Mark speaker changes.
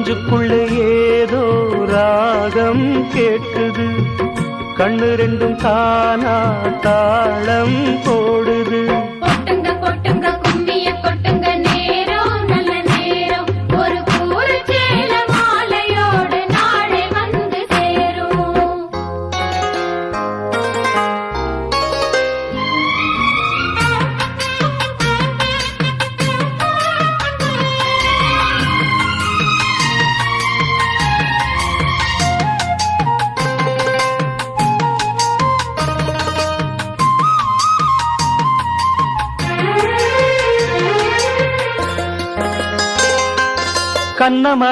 Speaker 1: நெஞ்சுக்குள்ளே ஏதோ ராகம் கேட்குது, கண்ணு ரெண்டும் தானா தாளம் போடுது.
Speaker 2: கொட்டுங்க கொட்டுங்க கும்மிய கொட்டுங்க, நேரம் நல்ல நேரம், ஒரு கூறு சேல மாலையோடு நாளை வந்து சேரும்.
Speaker 1: கண்ணம